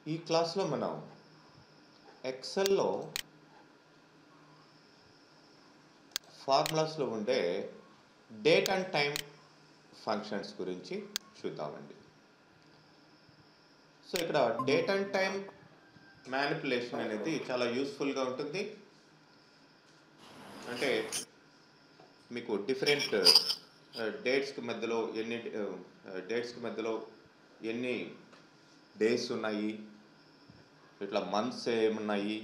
ఈ క్లాస్లో మనం ఎక్సెల్లో ఫార్ములాస్లో ఉండే డేట్ అండ్ టైం ఫంక్షన్స్ గురించి చూద్దామండి. సో ఇక్కడ డేట్ అండ్ టైం మ్యానిపులేషన్ అనేది చాలా యూస్ఫుల్గా ఉంటుంది. అంటే మీకు డిఫరెంట్ డేట్స్కి మధ్యలో ఎన్ని డేస్ ఉన్నాయి, ఇట్లా మంత్స్ ఏమున్నాయి,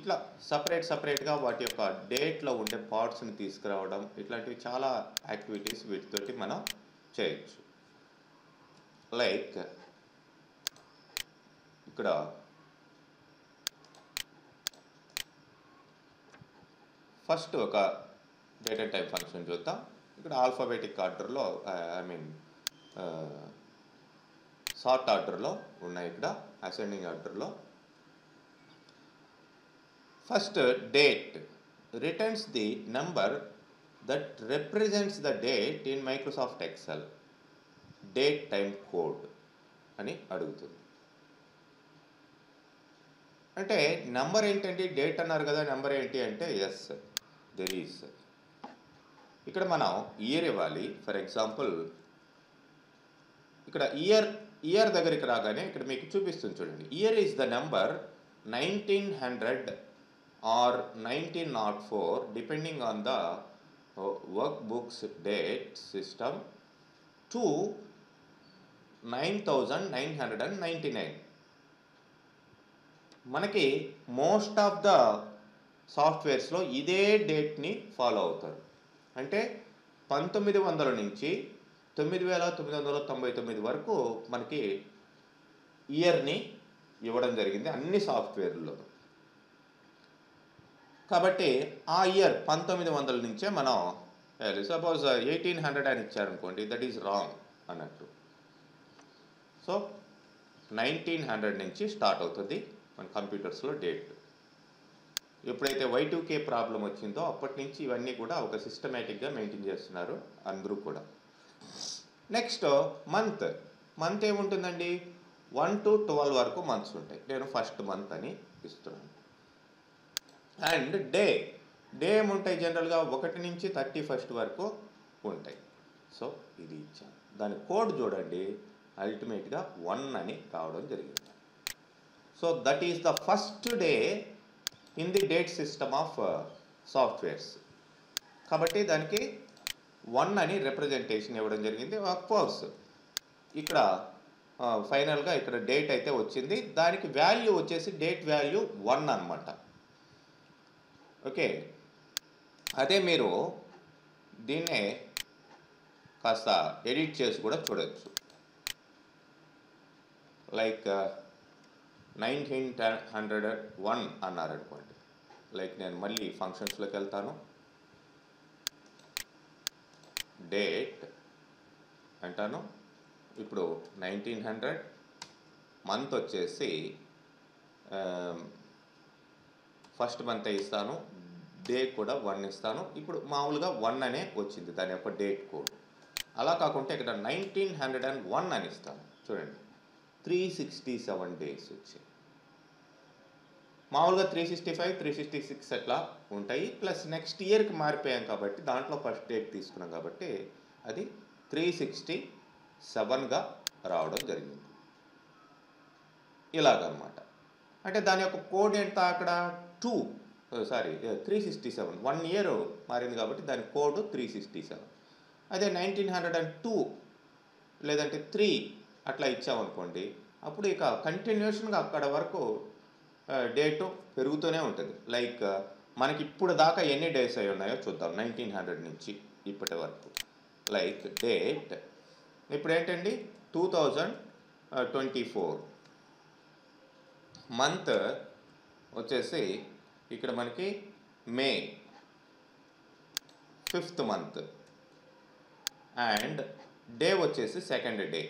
ఇట్లా సపరేట్గా వాటి యొక్క డేట్లో ఉండే పార్ట్స్ని తీసుకురావడం, ఇట్లాంటివి చాలా యాక్టివిటీస్ వీటితోటి మనం చేయొచ్చు. లైక్ ఇక్కడ ఫస్ట్ ఒక డేట్ అండ్ టైం ఫంక్షన్ చూద్దాం. ఇక్కడ ఆల్ఫాబెటిక్ ఆర్డర్లో సార్ట్ ఆర్డర్లో ఉన్నాయి, ఇక్కడ అసెండింగ్ ఆర్డర్లో. First date returns the number that represents the date in Microsoft XL. Date time code అని అడుగుతుంది. అంటే నెంబర్ ఏంటంటే డేట్ అన్నారు కదా, నెంబర్ ఏంటి అంటే ఎస్ దెర్ ఈస్. ఇక్కడ మనం ఇయర్ ఇవ్వాలి. ఫర్ ఎగ్జాంపుల్ ఇక్కడ ఇయర్ దగ్గరికి రాగానే ఇక్కడ మీకు చూపిస్తుంది చూడండి. Year is the number 1900 or 1904 depending on the workbook's date system to 9999. మనకి మోస్ట్ ఆఫ్ ద సాఫ్ట్వేర్స్లో ఇదే డేట్ని ఫాలో అవుతారు. అంటే 1900 నుంచి 9999 వరకు మనకి ఇయర్ని ఇవ్వడం జరిగింది అన్ని సాఫ్ట్వేర్లలో. కాబట్టి ఆ ఇయర్ 1900 నుంచే మనం సపోజ్ 1800 అని ఇచ్చారనుకోండి, దట్ ఈజ్ రాంగ్ అన్నట్టు. సో 1900 నుంచి స్టార్ట్ అవుతుంది మన కంప్యూటర్స్లో డేట్. ఎప్పుడైతే Y2K ప్రాబ్లం వచ్చిందో అప్పటి నుంచి ఇవన్నీ కూడా ఒక సిస్టమేటిక్గా మెయింటైన్ చేస్తున్నారు అందరూ కూడా. నెక్స్ట్ మంత్ ఏముంటుందండి, 1 to 12 వరకు మంత్స్ ఉంటాయి. నేను ఫస్ట్ మంత్ అని ఇస్తున్నాను. అండ్ డే ఏముంటాయి, జనరల్గా 1 నుంచి 31st వరకు ఉంటాయి. సో ఇది ఇచ్చాను. దాని కోడ్ చూడండి, అల్టిమేట్గా 1 అని రావడం జరిగింది. So that is the first day in the date system of softwares. కాబట్టి దానికి 1 అని రిప్రజెంటేషన్ ఇవ్వడం జరిగింది. ఆఫ్ కోర్స్ ఇక్కడ ఫైనల్గా ఇక్కడ డేట్ అయితే వచ్చింది, దానికి వాల్యూ వచ్చేసి డేట్ వాల్యూ 1 అనమాట. ఓకే, అదే మీరు దీన్నే కాస్త ఎడిట్ చేసి కూడా చూడొచ్చు. లైక్ 1901 అన్నారనుకోండి. లైక్ నేను మళ్ళీ ఫంక్షన్స్లోకి వెళ్తాను. డేట్ అంటాను. ఇప్పుడు 1900 మంత్ వచ్చేసి ఫస్ట్ మంత్ ఇస్తాను, డే కూడా 1 ఇస్తాను. ఇప్పుడు మామూలుగా 1 అనే వచ్చింది దాని యొక్క డేట్ కోడ్. అలా కాకుండా ఇక్కడ 1901 అని ఇస్తాను. చూడండి, 367 డేస్ వచ్చాయి. మామూలుగా 365 366 అట్లా ఉంటాయి. ప్లస్ నెక్స్ట్ ఇయర్కి మారిపోయాం కాబట్టి దాంట్లో ఫస్ట్ డేట్ తీసుకున్నాం కాబట్టి అది 367గా రావడం జరిగింది. ఇలాగనమాట. అంటే దాని యొక్క కోడ్ ఎంత అక్కడ 367. 1 ఇయర్ మారింది కాబట్టి దాని కోడ్ 367. అదే 1902 లేదంటే 3 అట్లా ఇచ్చామనుకోండి, అప్పుడు ఇక కంటిన్యూషన్గా అక్కడ వరకు డేటు పెరుగుతూనే ఉంటుంది. లైక్ మనకి ఇప్పుడు దాకా ఎన్ని డేస్ అయి ఉన్నాయో చూద్దాం. 1900 నుంచి ఇప్పటి వరకు. లైక్ డేట్ ఇప్పుడు ఏంటండి 2024. మంత్ వచ్చేసి ఇక్కడ మనకి మే 5th మంత్. అండ్ డే వచ్చేసి 2nd డే.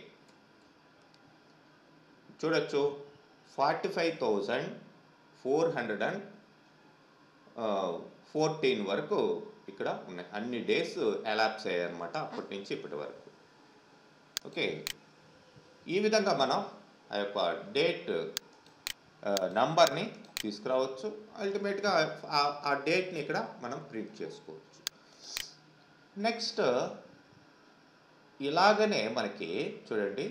చూడొచ్చు 45,414 వరకు ఇక్కడ ఉన్నాయి. అన్ని డేస్ ఎలాప్స్ అయ్యాయి అన్నమాట అప్పటి నుంచి ఇప్పటి వరకు. ఓకే, ఈ విధంగా మనం ఆ యొక్క డేట్ నంబర్ని తీసుకురావచ్చు. అల్టిమేట్గా ఆ డేట్ని ఇక్కడ మనం ప్రింట్ చేసుకోవచ్చు. నెక్స్ట్ ఇలాగనే మనకి చూడండి,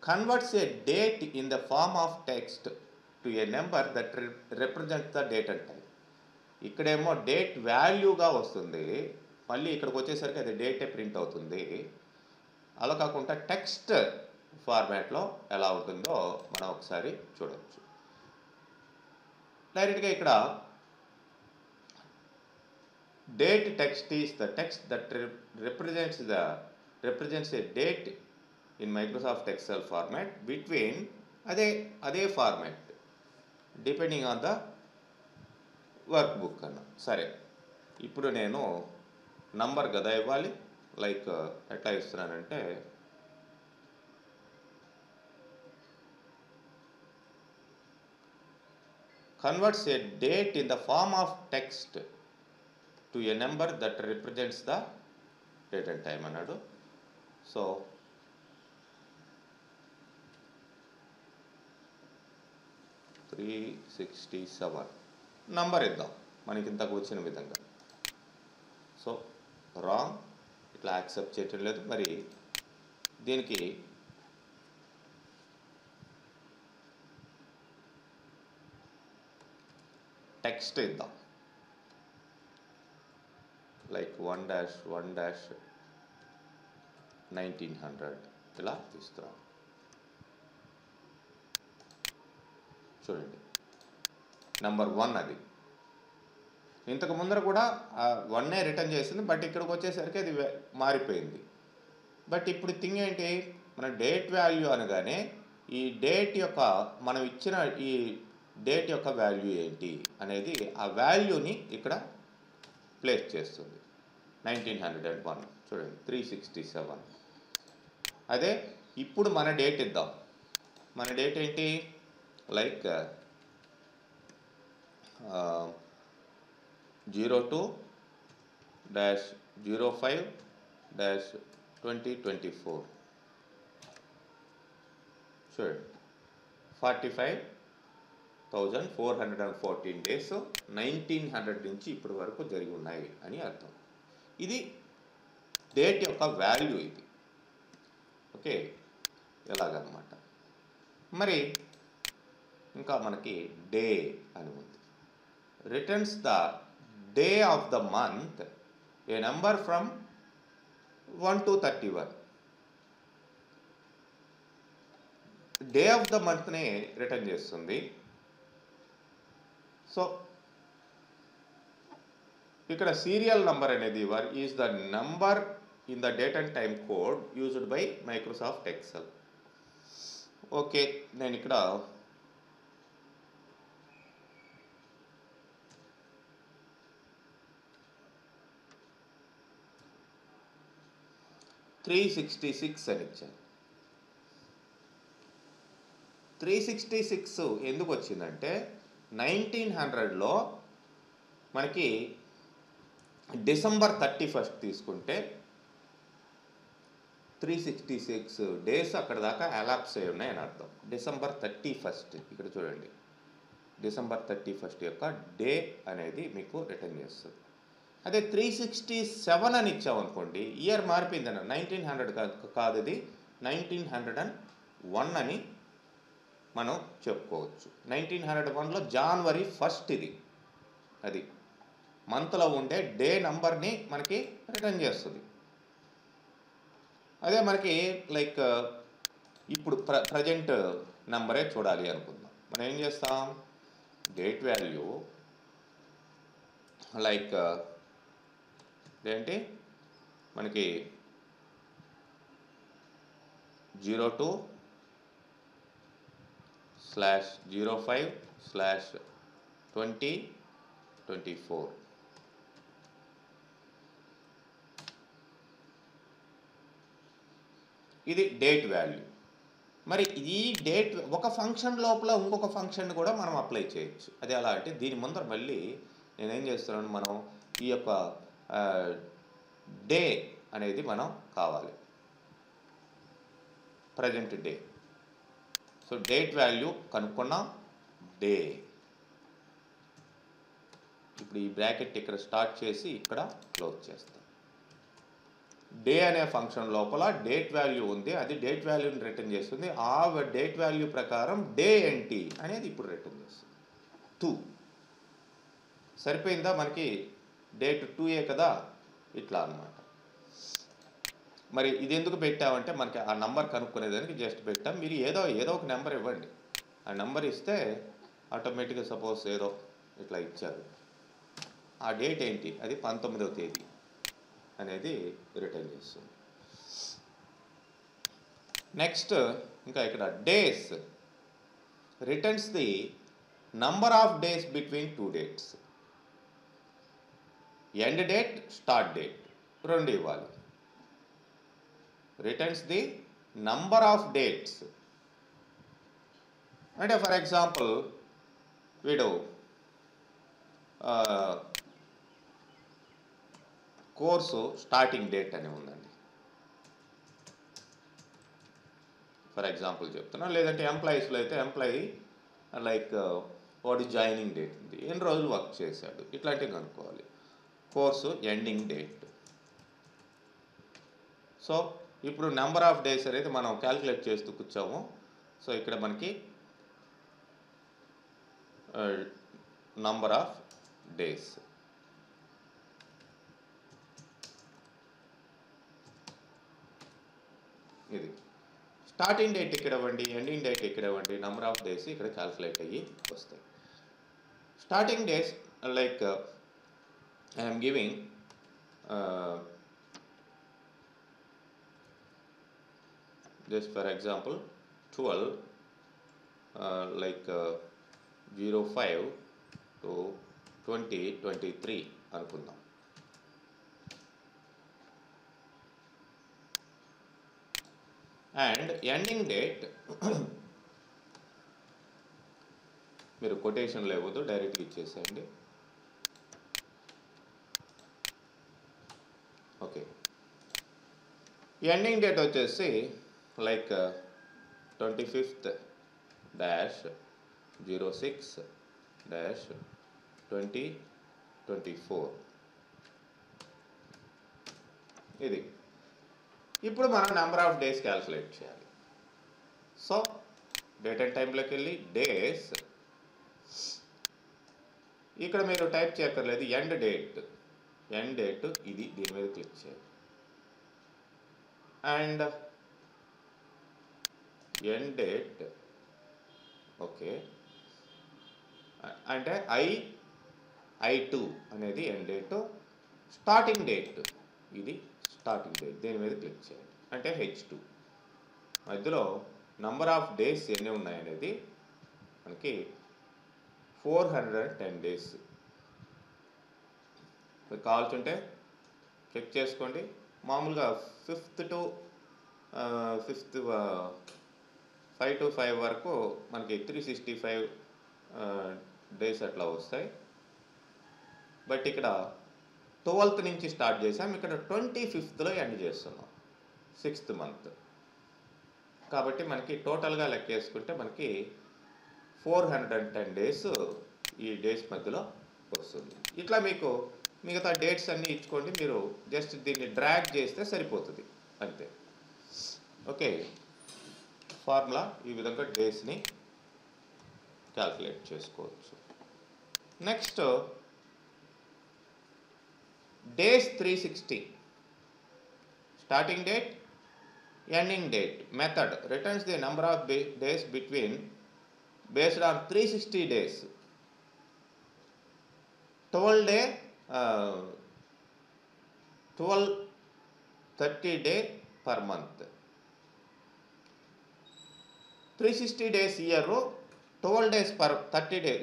converts a date in the form of text to a number that represents the date and time. ఇక్కడేమో డేట్ వాల్యూగా వస్తుంది, మళ్ళీ ఇక్కడికి వచ్చేసరికి అది డేటే ప్రింట్ అవుతుంది. అలా కాకుండా టెక్స్ట్ ఫార్మాట్లో ఎలా ఉంటుందో మనం ఒకసారి చూడవచ్చు. డైరెక్ట్గా ఇక్కడ date text is the text that represents a date in Microsoft Excel format between అదే format depending on the workbook అన్న. సరే, ఇప్పుడు నేను నంబర్ కదా ఇవ్వాలి. లైక్ ఎట్లా ఇస్తున్నానంటే converts a date in the form of text to a number that represents the date and time అన్నాడు. సో 367 నంబర్ ఇద్దాం మనకి ఇంతకు వచ్చిన విధంగా. సో రాంగ్, ఇట్లా యాక్సెప్ట్ చేయటం లేదు. మరి దీనికి టెక్స్ట్ ఇద్దాం, లైక్ 1-1-1900 ఇలా ఇస్తున్నాం. చూడండి, నంబర్ 1 అది. ఇంతకు ముందర కూడా 1 రిటర్న్ చేసింది, బట్ ఇక్కడికి వచ్చేసరికి అది మారిపోయింది. బట్ ఇప్పుడు థింగ్ ఏంటి, మన డేట్ వాల్యూ అనగానే ఈ డేట్ యొక్క మనం ఇచ్చిన ఈ డేట్ యొక్క వాల్యూ ఏంటి అనేది ఆ వాల్యూని ఇక్కడ ప్లేస్ చేస్తుంది. 1901 చూడండి, 367. అదే ఇప్పుడు మన డేట్ ఇద్దాం. మన డేట్ ఏంటి, లైక్ 02-05-2024. చూడండి, 45,414 డేస్ 1900 నుంచి ఇప్పటి వరకు జరిగి ఉన్నాయి అని అర్థం. ఇది డేట్ యొక్క వాల్యూ ఇది. ఓకే, ఎలాగన్నమాట. మరి ఇంకా మనకి డే అని ఉంది. Returns the day of the month a number from 1 to 31. Day of the మంత్ని రిటర్న్ చేస్తుంది. సో ఇక్కడ సీరియల్ నంబర్ అనేది is the number in the date and time code used by Microsoft Excel. Okay, నేను ఇక్కడ $366 అని ఇచ్చాను. 366 ఎందుకు వచ్చిందంటే 1900లో మనకి December 31 తీసుకుంటే 366 డేస్ అక్కడ దాకా ఎలాప్స్ అయి ఉన్నాయని అర్థం. December 31 ఇక్కడ చూడండి, December 31 యొక్క డే అనేది మీకు రిటర్న్ చేస్తుంది. అదే 367 అని ఇచ్చామనుకోండి, ఇయర్ మారిపోయిందన్న, 1900 కాదు, ఇది 1901 అని మనం చెప్పుకోవచ్చు. 1901లో January 1 ఇది, అది మంత్లో ఉండే డే నంబర్ని మనకి రిటర్న్ చేస్తుంది. అదే మనకి లైక్ ఇప్పుడు ప్రజెంట్ నంబరే చూడాలి అనుకుందాం. మనం ఏం చేస్తాం, డేట్ వాల్యూ లైక్ ఏంటి మనకి 02/05/2024. ఇది డేట్ వాల్యూ. మరి ఈ డేట్ ఒక ఫంక్షన్ లోపల ఇంకొక ఫంక్షన్ కూడా మనం అప్లై చేయొచ్చు. అది ఎలా అంటే దీని ముందర మళ్ళీ నేనేం చేస్తున్నాను, మనం ఈ యొక్క డే అనేది మనం కావాలి, present day. So date value కనుక్కున్నాం, డే. ఇప్పుడు ఈ బ్రాకెట్ ఇక్కడ స్టార్ట్ చేసి ఇక్కడ క్లోజ్ చేస్తాం. డే అనే ఫంక్షన్ లోపల డేట్ వాల్యూ ఉంది, అది డేట్ వాల్యూని రిటర్న్ చేస్తుంది. ఆ డేట్ వాల్యూ ప్రకారం డే ఏంటి అనేది ఇప్పుడు రిటర్న్ చేస్తుంది. 2 సరిపోయిందా? మనకి డేట్ 2 కదా, ఇట్లా అన్నమాట. మరి ఇది ఎందుకు పెట్టామంటే మనకి ఆ నెంబర్ కనుక్కునేదానికి జస్ట్ పెట్టాం. మీరు ఏదో ఒక నెంబర్ ఇవ్వండి, ఆ నెంబర్ ఇస్తే ఆటోమేటిక్గా సపోజ్ ఏదో ఇట్లా ఇచ్చారు, ఆ డేట్ ఏంటి, అది 19వ తేదీ అనేది రిటర్న్ చేస్తుంది. నెక్స్ట్ ఇంకా ఇక్కడ days returns the number of days between 2 dates. End date, start date రెండు ఇవ్వాలి. Returns the number of dates అంటే ఫర్ ఎగ్జాంపుల్ వీడు కోర్సు స్టార్టింగ్ డేట్ అని ఉందండి, ఫర్ ఎగ్జాంపుల్ చెప్తున్నా. లేదంటే ఎంప్లాయీస్లో అయితే ఎంప్లాయీ లైక్ వాడి జాయినింగ్ డేట్ ఉంది, ఎన్ని రోజులు వర్క్ చేశాడు, ఇట్లాంటివి కనుక్కోవాలి. Course ending date. సో ఇప్పుడు నెంబర్ ఆఫ్ డేస్ అనేది మనం క్యాలిక్యులేట్ చేస్తూ కూర్చోము. సో ఇక్కడ మనకి నంబర్ ఆఫ్ డేస్, ఇది స్టార్టింగ్ డేట్ ఇక్కడ ఇవ్వండి, ఎండింగ్ డేట్ ఇక్కడ ఇవ్వండి, నెంబర్ ఆఫ్ డేస్ ఇక్కడ క్యాలిక్యులేట్ అయ్యి వస్తాయి. Starting days like I'm giving just for example 12 like 05 to 2023 అనుకుందాం. అండ్ ఎండింగ్ డేట్ మీరు కొటేషన్ లేవద్దు, డైరెక్ట్గా ఇచ్చేసేయండి. ఓకే, ఎండింగ్ డేట్ వచ్చేసి like 25th-06-2024 ఇది. ఇప్పుడు మనం నెంబర్ ఆఫ్ డేస్ క్యాల్కులేట్ చేయాలి. సో డేట్ అండ్ టైంలోకి వెళ్ళి డేస్, ఇక్కడ మీరు టైప్ చేయక్కర్లేదు, ఎండ్ డేట్ ఇది, దీని మీద క్లిక్ చేయాలి. అండ్ ఎండ్ డేట్ ఓకే, అంటే I2 అనేది ఎండ్ డేట్. స్టార్టింగ్ డేట్ ఇది స్టార్టింగ్ డేట్, దీని మీద క్లిక్ చేయాలి. అంటే H2 మధ్యలో నంబర్ ఆఫ్ డేస్ ఎన్ని ఉన్నాయనేది మనకి 410 డేస్. మీకు కావాల్సింటే చెక్ చేసుకోండి. మామూలుగా 5th to 5 to 5 వరకు మనకి 365 డేస్ అట్లా వస్తాయి. బట్ ఇక్కడ 12th నుంచి స్టార్ట్ చేసాం, ఇక్కడ 25thలో ఎండ్ చేస్తున్నాం, 6th మంత్. కాబట్టి మనకి టోటల్గా లెక్కేసుకుంటే మనకి 410 డేస్ ఈ డేస్ మధ్యలో వస్తుంది. ఇట్లా మీకు మిగతా డేట్స్ అన్నీ ఇచ్చుకోండి, మీరు జస్ట్ దీన్ని డ్రాగ్ చేస్తే సరిపోతుంది అంతే. ఓకే, ఫార్ములా ఈ విధంగా డేస్ని క్యాల్కులేట్ చేసుకోవచ్చు. Next days 360, starting date, ending date. Method returns the number of days between based on 360 days. 30 day per month. 360 days year, 12 days per 30 days,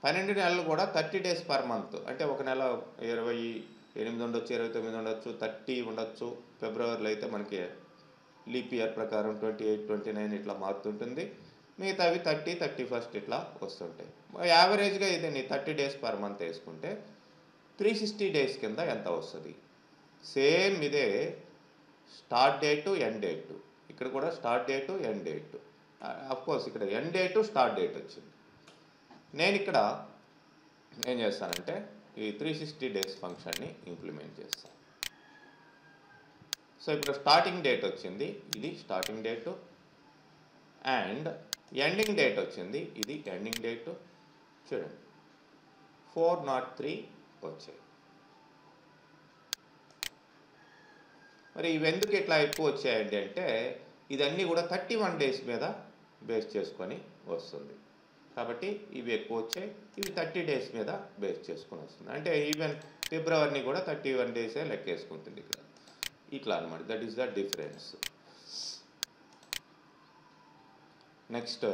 12 నెలలు కూడా 30 days per month. అంటే ఒక నెల 28 ఉండొచ్చు, 29 ఉండొచ్చు, 30 ఉండొచ్చు. ఫిబ్రవరిలో అయితే మనకి లీప్ ఇయర్ ప్రకారం 28, 29 ఇట్లా మారుతుంటుంది. మిగతావి 30, 31 ఇట్లా వస్తుంటాయి. యావరేజ్గా ఇదని 30 days per month వేసుకుంటే 360 days కింద ఎంత వస్తుంది? సేమ్ ఇదే స్టార్ట్ డేటు, ఎండ్ డేటు. ఇక్కడ కూడా start date, end date. Course ఇక్కడ ఎండ్ డేటు స్టార్ట్ డేట్ వచ్చింది. నేను ఇక్కడ ఏం చేస్తానంటే ఈ 360 డేస్ ఫంక్షన్ని ఇంప్లిమెంట్ చేస్తాను. సో ఇప్పుడు స్టార్టింగ్ డేట్ వచ్చింది, ఇది starting date, and ending date వచ్చింది, ఇది ఎండింగ్ డేటు. చూడండి 403 వచ్చాయి. మరి ఇవి ఎందుకు ఇట్లా ఎక్కువ వచ్చాయండి అంటే ఇదన్నీ కూడా 31 డేస్ మీద బేస్ చేసుకొని వస్తుంది. కాబట్టి ఇవి ఎక్కువ వచ్చాయి, ఇవి 30 డేస్ మీద బేస్ చేసుకొని వస్తుంది. అంటే ఈవెన్ ఫిబ్రవరిని కూడా 31 డేసే లెక్కేసుకుంటుంది ఇక్కడ. ఇట్లా అనమాట. That is the difference. Next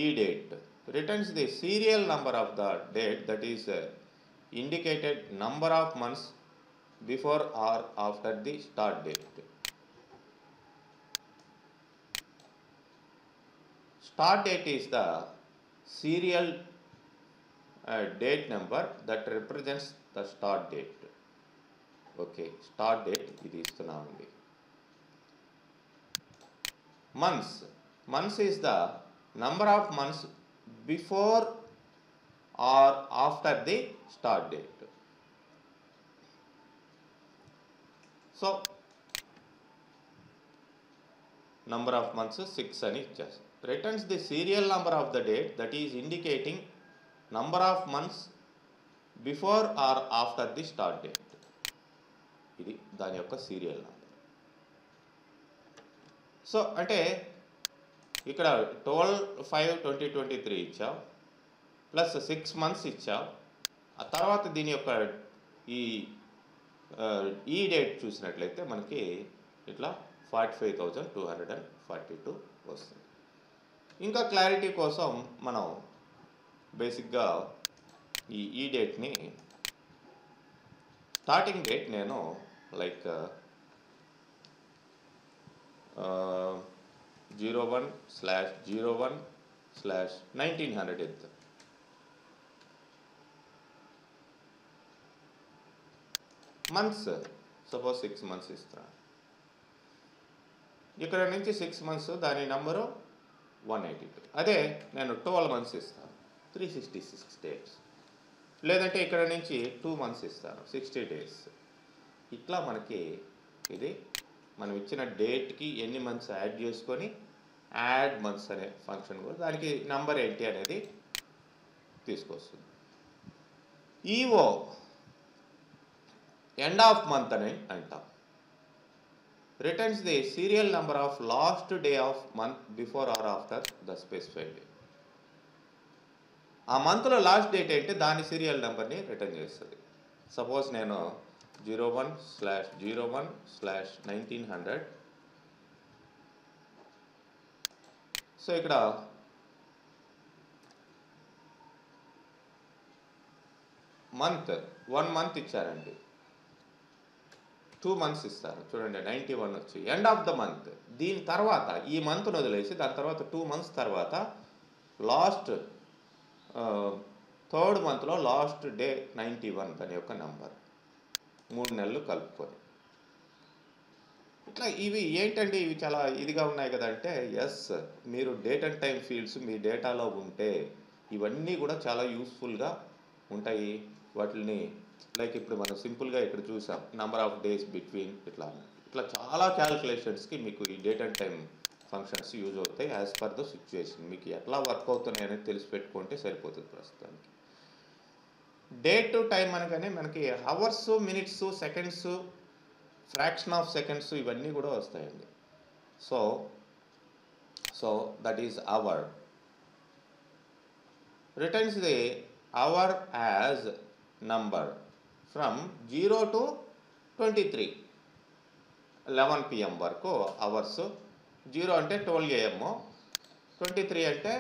EDATE returns the serial number of the date that is indicated number of months before or after the start date. Start date is the serial date number that represents the start date. Okay, start date ఇది ఇస్తున్నామండి. Months is the number of months before or after the start date. So number of months 6 అని ఇచ్చేస్తాం. Returns the serial number of the date that is indicating number of months before or after the start date. ఇది దాని యొక్క serial number. So అంటే ఇక్కడ 12/5/2023 ఇచ్చావు, plus 6 months ఇచ్చావు. ఆ తర్వాత దీని యొక్క ఈ డేట్ చూసినట్లయితే మనకి ఇట్లా 45,242 వస్తుంది. ఇంకా క్లారిటీ కోసం మనం బేసిక్గా ఈ డేట్ని స్టార్టింగ్ డేట్ నేను లైక్ 01/01/1900 ఎత్తాను. మంత్స్ సపోజ్ 6 మంత్స్ ఇస్తాను. ఇక్కడ నుంచి 6 మంత్స్ దాని నంబరు 182. అదే నేను 12 మంత్స్ ఇస్తాను, 366 డేస్. లేదంటే ఇక్కడ నుంచి 2 మంత్స్ ఇస్తాను, 60 డేస్. ఇట్లా మనకి ఇది మనం ఇచ్చిన డేట్కి ఎన్ని మంత్స్ యాడ్ చేసుకొని యాడ్ మంత్స్ అనే ఫంక్షన్ కూడా దానికి నంబర్ ఏంటి అనేది తీసుకొస్తుంది. ఈఓ ఎండ్ ఆఫ్ మంత్ అని అంటాం. Returns the serial number of last day of month before or after the specified day. ఆ మంత్లో లాస్ట్ డేట్ ఏంటి దాని సీరియల్ నెంబర్ని రిటర్న్ చేస్తుంది. సపోజ్ నేను 01/01/1900. సో ఇక్కడ మంత్ 1 మంత్ ఇచ్చారండి, 2 మంత్స్ ఇస్తారు. చూడండి 91 వచ్చి ఎండ్ ఆఫ్ ద మంత్. దీని తర్వాత ఈ మంత్ను వదిలేసి దాని తర్వాత 2 మంత్స్ తర్వాత లాస్ట్ 3rd మంత్లో లాస్ట్ డే 91 దాని యొక్క నంబర్, 3 నెలలు కలుపుకొని. ఇట్లా ఇవి ఏంటంటే ఇవి చాలా ఇదిగా ఉన్నాయి కదంటే, ఎస్ మీరు డేట్ అండ్ టైం ఫీల్డ్స్ మీ డేటాలో ఉంటే ఇవన్నీ కూడా చాలా యూస్ఫుల్గా ఉంటాయి. వాటిని లైక్ ఇప్పుడు మనం సింపుల్గా ఇక్కడ చూసాం నంబర్ ఆఫ్ డేస్ బిట్వీన్, ఇట్లా చాలా క్యాల్కులేషన్స్కి మీకు ఈ date and time functions use అవుతాయి యాజ్ పర్ ద సిచ్యువేషన్. మీకు ఎట్లా వర్క్ అవుతున్నాయి అనేది తెలిసి పెట్టుకుంటే సరిపోతుంది. ప్రస్తుతానికి డేట్ టు టైం అనగానే మనకి hours, minutes, seconds, fraction of seconds ఇవన్నీ కూడా వస్తాయండి. So that is hour. Returns the hour as number from 0 to 23 11 PM వరకు అవర్స్. 0 అంటే 12 AM, 23 అంటే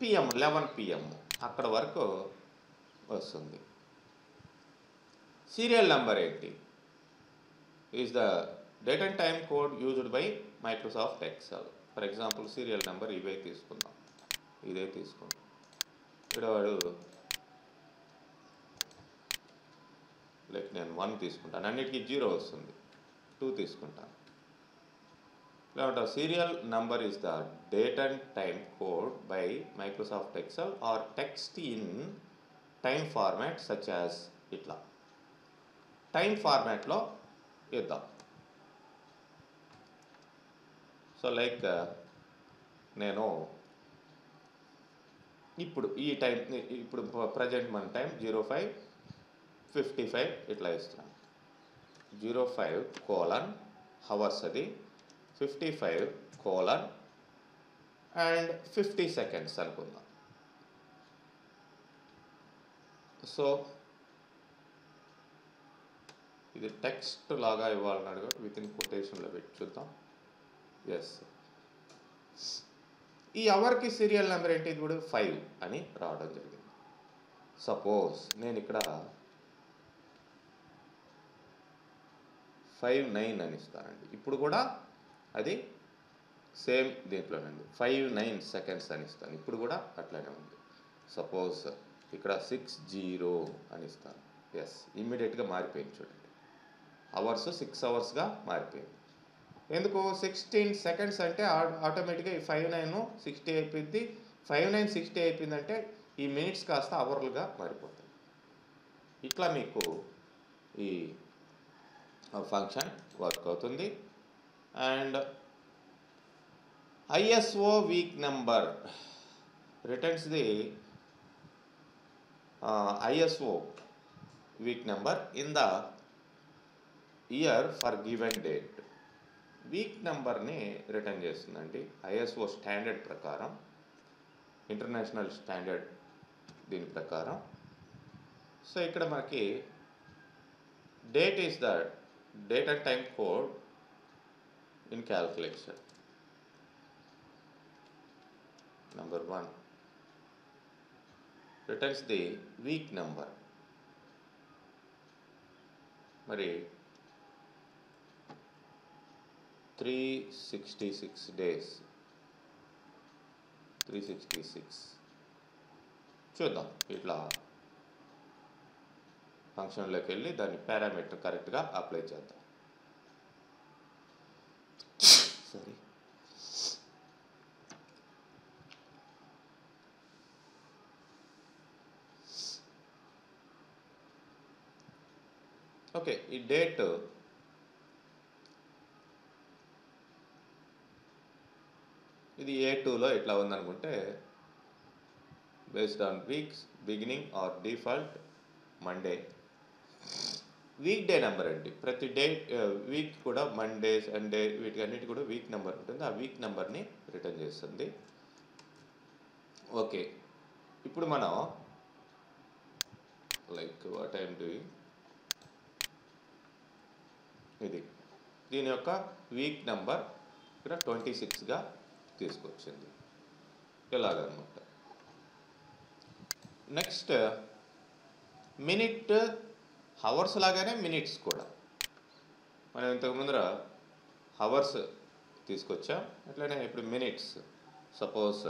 PM 11 PM అక్కడ వరకు వస్తుంది. సీరియల్ నెంబర్ ఏంటి? Is the date and time code used by Microsoft XL. For example serial number ఇదే తీసుకుందాం. ఇక్కడ వాడు లైక్ నేను 1 తీసుకుంటాను, అన్నిటికీ 0 వస్తుంది. 2 తీసుకుంటాను. serial number is the date and time code by Microsoft Excel or text in time format such as itla. Time format లో ఇద్దాం. సో లైక్ నేను ఇప్పుడు ఈ టైం ఇప్పుడు ప్రజెంట్ మన టైం 05:55 ఇట్లా ఇస్తున్నాను. 05:, హవర్స్ అది 55:, అండ్ 50 సెకండ్స్ అనుకుందాం. సో ఇది టెక్స్ట్ లాగా ఇవ్వాలన్నాడు కాబట్టి విత్ ఇన్ కొటేషన్లో పెట్టి చూద్దాం. ఎస్, ఈ అవర్కి సీరియల్ నెంబర్ ఏంటి? ఇది కూడా 5 అని రావడం జరిగింది. సపోజ్ నేను ఇక్కడ 59 అని ఇస్తానండి. ఇప్పుడు కూడా అది సేమ్ దీంట్లోనండి 59 సెకండ్స్ అని ఇస్తాను. ఇప్పుడు కూడా అట్లానే ఉంది. సపోజ్ ఇక్కడ 60 అని ఇస్తాను. ఎస్, ఇమ్మీడియట్గా మారిపోయింది చూడండి. అవర్స్ 6 అవర్స్గా మారిపోయింది. ఎందుకు? 16 సెకండ్స్ అంటే ఆటోమేటిక్గా ఈ 59 60 అయిపోయింది. 59 60 అయిపోయిందంటే ఈ మినిట్స్ కాస్త అవర్లుగా మారిపోతాయి. ఇట్లా మీకు ఈ ఫంక్షన్ వర్క్ అవుతుంది. And ISO week number returns the ISO week number in the year for given date. Week నెంబర్ని రిటర్న్ చేస్తుందండి ISO స్టాండర్డ్ ప్రకారం, ఇంటర్నేషనల్ స్టాండర్డ్ దీని ప్రకారం. సో ఇక్కడ మనకి date is the date and time code in calculation. Number 1 returns the week number. మరి 366 days, 366 చూద్దాం. ఇట్లా ఫంక్షన్లోకి వెళ్ళి దాన్ని పారామీటర్ కరెక్ట్గా అప్లై చేద్దాం. సరే, ఓకే. ఈ డేట్ ఇది A2లో ఎట్లా ఉందనుకుంటే based on week's beginning or default Monday. Week day number అండి. ప్రతి డే వీక్ కూడా మండే సండే వీటికి అన్నిటి కూడా వీక్ నెంబర్ ఉంటుంది. ఆ వీక్ నెంబర్ని రిటర్న్ చేస్తుంది. ఓకే, ఇప్పుడు మనం లైక్ వాట్ ఐఎమ్ డూయింగ్, ఇది దీని యొక్క వీక్ నెంబర్ ఇక్కడ 26గా తీసుకొచ్చింది. ఇలాగనమాట. నెక్స్ట్ మినిట్, హవర్స్ లాగానే మినిట్స్ కూడా మనం ఇంతకు ముందర హవర్స్ తీసుకొచ్చాం. అట్లనే ఇప్పుడు మినిట్స్. సపోజ్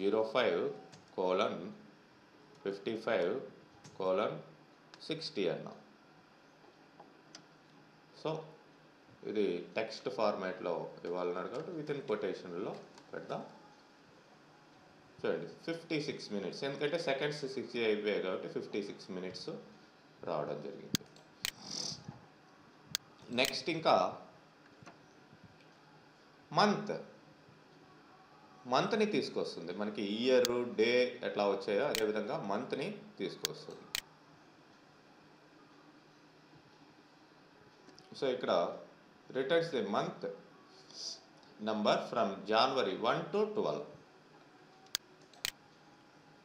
05:55:60 అన్నాం. సో ఇది టెక్స్ట్ ఫార్మాట్లో ఇవ్వాలన్నాడు కాబట్టి విత్ ఇన్ కొటేషన్లో పెడదాం. చూడండి 56 మినిట్స్, ఎందుకంటే సెకండ్స్ 60 అయిపోయాయి కాబట్టి 56 మినిట్స్ రావడం జరిగింది. నెక్స్ట్ ఇంకా మంత్ని తీసుకొస్తుంది. మనకి ఇయర్ డే ఎట్లా వచ్చాయో అదేవిధంగా మంత్ని తీసుకొస్తుంది. సో ఇక్కడ returns the month number from January 1 to 12.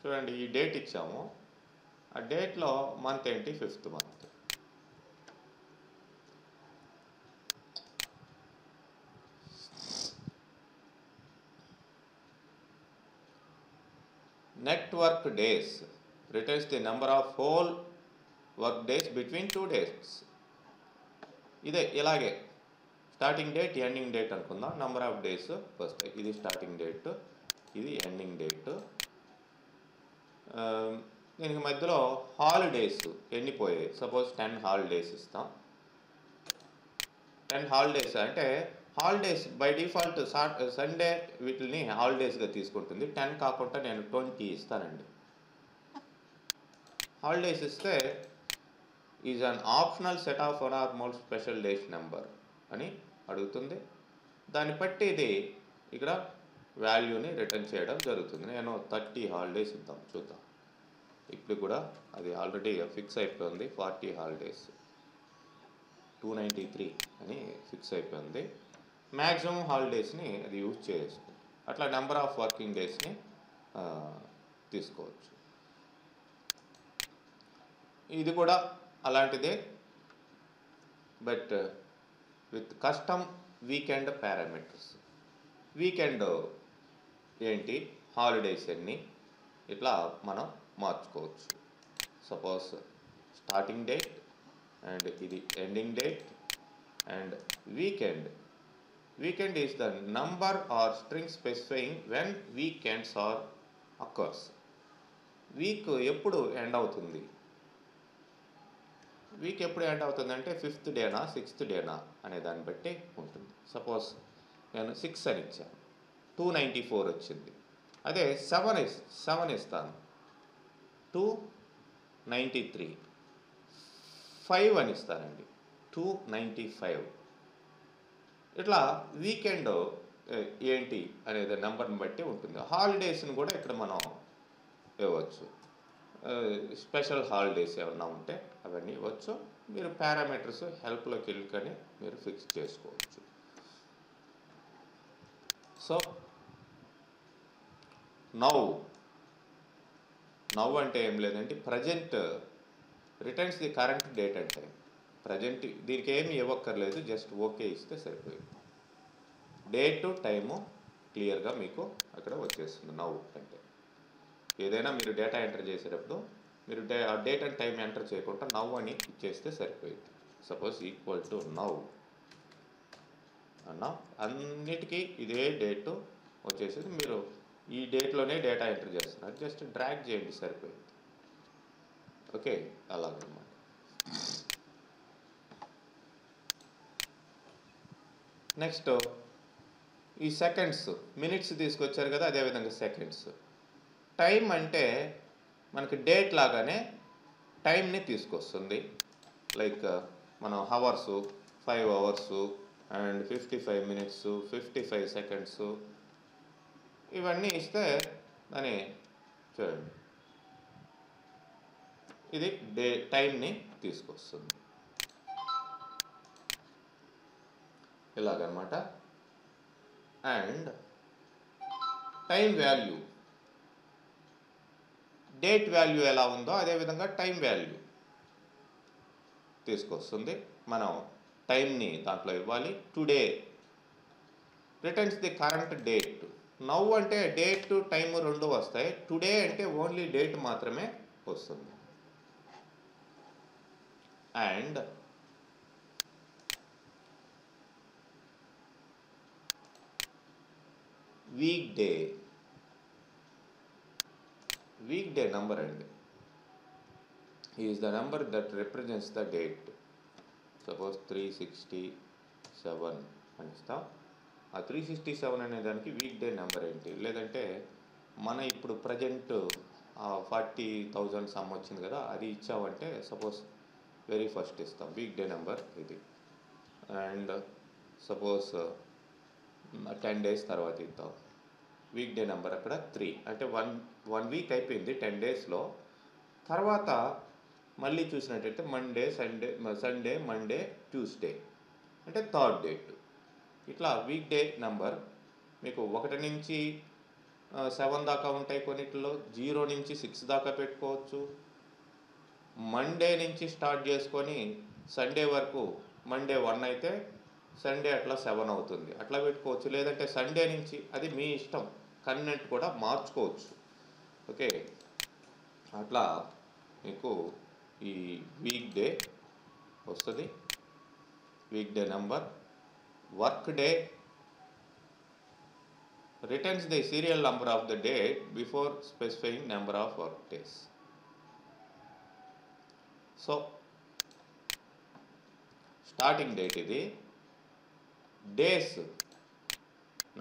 చూడండి, ఈ డేట్ ఇచ్చాము. ఆ డేట్లో మంత్ ఏంటి? 5th month. Network days returns the number of whole work days between 2 days. ఇదే ఇలాగే స్టార్టింగ్ డేట్ ఎండింగ్ డేట్ అనుకుందాం. నెంబర్ ఆఫ్ డేస్ వస్తాయి. ఇది స్టార్టింగ్ డేట్, ఇది ఎండింగ్ డేట్. దీనికి మధ్యలో హాలిడేస్ ఎన్నిపోయాయి? సపోజ్ 10 హాలిడేస్ ఇస్తాం. 10 హాలిడేస్ అంటే హాలిడేస్ బై డిఫాల్ట్ సండే వీటిని హాలిడేస్గా తీసుకుంటుంది. 10 కాకుండా నేను 20 ఇస్తానండి. హాలిడేస్ ఇస్తే is an optional set of one or more special days number అని అడుగుతుంది. దాన్ని బట్టి ఇది ఇక్కడ వాల్యూని రిటర్న్ చేయడం జరుగుతుంది. నేను 30 హాలిడేస్ ఇద్దాం, చూద్దాం. ఇప్పుడు కూడా అది ఆల్రెడీ ఫిక్స్ అయిపోయింది. 40 హాలిడేస్ 293 అని ఫిక్స్ అయిపోయింది. మ్యాక్సిమం హాలిడేస్ని అది యూజ్ చేసుకుంది. అట్లా నెంబర్ ఆఫ్ వర్కింగ్ డేస్ని తీసుకోవచ్చు. ఇది కూడా అలాంటిదే, but with custom weekend parameters. Weekend ఏంటి, హాలిడేస్ ఎన్ని, ఇట్లా మనం మార్చుకోవచ్చు. సపోజ్ స్టార్టింగ్ డేట్ అండ్ ఇది ending date and weekend. Weekend is the number or string specifying when weekends are occurs. Week ఎప్పుడు ఎండ్ అవుతుంది, వీక్ ఎప్పుడు ఎండ్ అవుతుంది అంటే 5th డేనా 6th డేనా అనే దాన్ని బట్టి ఉంటుంది. సపోజ్ నేను 6 అని ఇచ్చాను, 294 వచ్చింది. అదే 7 ఇస్తాను, 293. 5 అని ఇస్తానండి, 295. ఇట్లా వీకెండ్ ఏంటి అనేది నెంబర్ని బట్టి ఉంటుంది. హాలిడేస్ని కూడా ఇక్కడ మనం ఇవ్వచ్చు. స్పెషల్ హాలిడేస్ ఏమన్నా ఉంటే అవన్నీ ఇవ్వచ్చు. మీరు పారామీటర్స్ హెల్ప్లోకి వెళ్ళుకొని మీరు ఫిక్స్ చేసుకోవచ్చు. సో నౌ అంటే ఏం లేదంటే present returns the current date అంటే ప్రజెంట్. దీనికి ఏమి ఇవ్వక్కర్లేదు, జస్ట్ ఓకే ఇస్తే సరిపోయింది. డేటు టైము క్లియర్గా మీకు అక్కడ వచ్చేస్తుంది. నౌ అంటే ఏదైనా మీరు డేటా ఎంటర్ చేసేటప్పుడు మీరు ఆ డేట్ అండ్ టైం ఎంటర్ చేయకుండా నౌ అని ఇచ్చేస్తే సరిపోయింది. సపోజ్ ఈక్వల్ టు నౌ అన్నా, అన్నిటికీ ఇదే డేటు వచ్చేసింది. మీరు ఈ డేట్లోనే డేటా ఎంటర్ చేస్తున్నారు, జస్ట్ డ్రాగ్ చేయండి సరిపోయింది. ఓకే, అలాగనమాట. నెక్స్ట్ ఈ సెకండ్స్, మినిట్స్ తీసుకొచ్చారు కదా, అదేవిధంగా సెకండ్స్. టైం అంటే మనకి డేట్ లాగానే టైంని తీసుకొస్తుంది. లైక్ మనం hours, 5 hours and 55 minutes, 55 seconds ఇవన్నీ ఇస్తే దాన్ని చూడండి, ఇది టైంని తీసుకొస్తుంది. ఇలాగనమాట. And time value, date value ఎలా ఉందో అదేవిధంగా టైం వాల్యూ తీసుకొస్తుంది. మనం టైంని దాంట్లో ఇవ్వాలి. Today returns the current date. Now అంటే డేట్ టైము రెండు వస్తాయి. టుడే అంటే ఓన్లీ డేట్ మాత్రమే వస్తుంది. అండ్ వీక్ డే నంబర్ అండి is the number that represents the date. Suppose 367 అని ఇస్తాం. ఆ 367 అనే దానికి వీక్ డే నెంబర్ ఏంటి, లేదంటే మన ఇప్పుడు ప్రజెంట్ 40,000 సమ్ వచ్చింది కదా, అది ఇచ్చామంటే సపోజ్ వెరీ ఫస్ట్ ఇస్తాం వీక్ డే నెంబర్ ఇది. అండ్ సపోజ్ 10 days తర్వాత ఇద్దాం వీక్ డే నెంబర్ అక్కడ 3. అంటే వన్ వీక్ అయిపోయింది 10 daysలో. తర్వాత మళ్ళీ చూసినట్టయితే సండే మండే ట్యూస్డే అంటే థర్డ్ డేట్. ఇట్లా వీక్ డే నెంబర్ మీకు 1 నుంచి 7 దాకా ఉంటాయి. కొన్నిట్లో 0 నుంచి 6 దాకా పెట్టుకోవచ్చు. మండే నుంచి స్టార్ట్ చేసుకొని సండే వరకు, మండే 1 అయితే సండే అట్లా 7 అవుతుంది, అట్లా పెట్టుకోవచ్చు. లేదంటే సండే నుంచి, అది మీ ఇష్టం, కన్వెంట్ కూడా మార్చుకోవచ్చు. ఓకే, అట్లా మీకు ఈ వీక్ డే వస్తుంది. Week day number. Work day returns the serial number of the day before specifying number of work days. So starting date ఇది, days,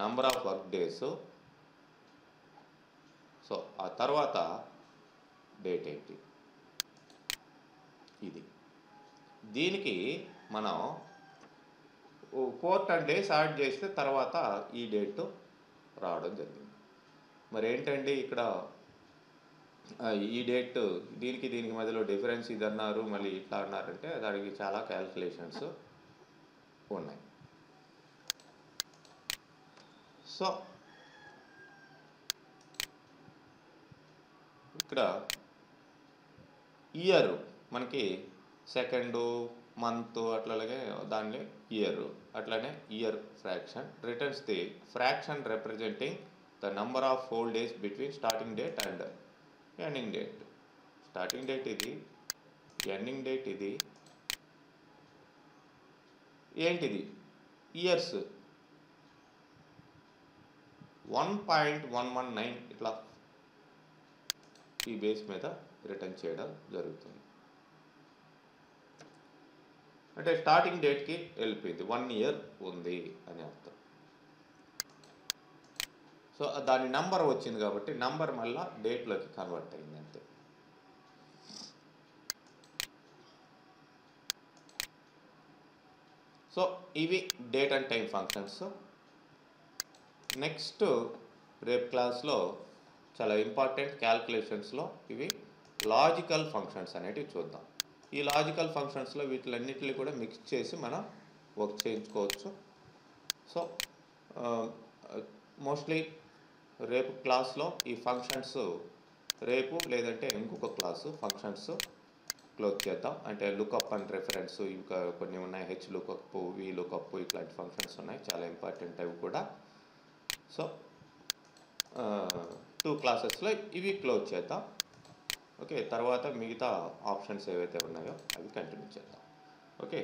number of work days. So ఆ తర్వాత date ఏంటి, ఇది. దీనికి మనం 4 డేస్ యాడ్ చేస్తే తర్వాత ఈ డేట్ రావడం జరిగింది. మరి ఏంటండి ఇక్కడ ఈ డేట్ దీనికి మధ్యలో డిఫరెన్స్ ఇది అన్నారు, మళ్ళీ ఇట్లా అన్నారంటే దానికి చాలా క్యాల్కులేషన్స్ ఉన్నాయి. సో ఇక్కడ ఇయర్ మనకి సెకండు, మంత్ అట్లాగే దాన్ని ఇయర్, అట్లానే year fraction returns the fraction representing the number of whole days between starting date and ending date. Starting date ఇది, ఎండింగ్ డేట్ ఇది, ఏంటిది ఇయర్స్ 1.119 ఇట్లా ఈ బేస్ మీద రిటర్న్ చేయడం జరుగుతుంది. అంటే స్టార్టింగ్ డేట్కి వెళ్ళిపోయింది, 1 ఇయర్ ఉంది అని అర్థం. సో దాని నంబర్ వచ్చింది కాబట్టి నంబర్ మళ్ళీ డేట్లోకి కన్వర్ట్ అయింది అంతే. సో ఇవి date and time functions. Next రేపు క్లాస్లో చాలా ఇంపార్టెంట్ క్యాల్కులేషన్స్లో ఇవి లాజికల్ ఫంక్షన్స్ అనేటివి చూద్దాం. ఈ లాజికల్ ఫంక్షన్స్లో వీటిలన్నిటిని కూడా మిక్స్ చేసి మనం వర్క్ చేయించుకోవచ్చు. సో మోస్ట్లీ రేపు క్లాస్లో ఈ ఫంక్షన్స్, రేపు లేదంటే ఇంకొక క్లాసు ఫంక్షన్స్ క్లోజ్ చేద్దాం. అంటే లుకప్ అండ్ రెఫరెన్స్ ఇంకా కొన్ని ఉన్నాయి, హెచ్ లుకప్, వి లుకప్, ఇట్లాంటి ఫంక్షన్స్ ఉన్నాయి, చాలా ఇంపార్టెంట్ అవి కూడా. సో 2 క్లాసెస్లో ఇవి క్లోజ్ చేద్దాం. ఓకే, తర్వాత మిగతా ఆప్షన్స్ ఏవైతే ఉన్నాయో అవి కంటిన్యూ చేద్దాం. ఓకే.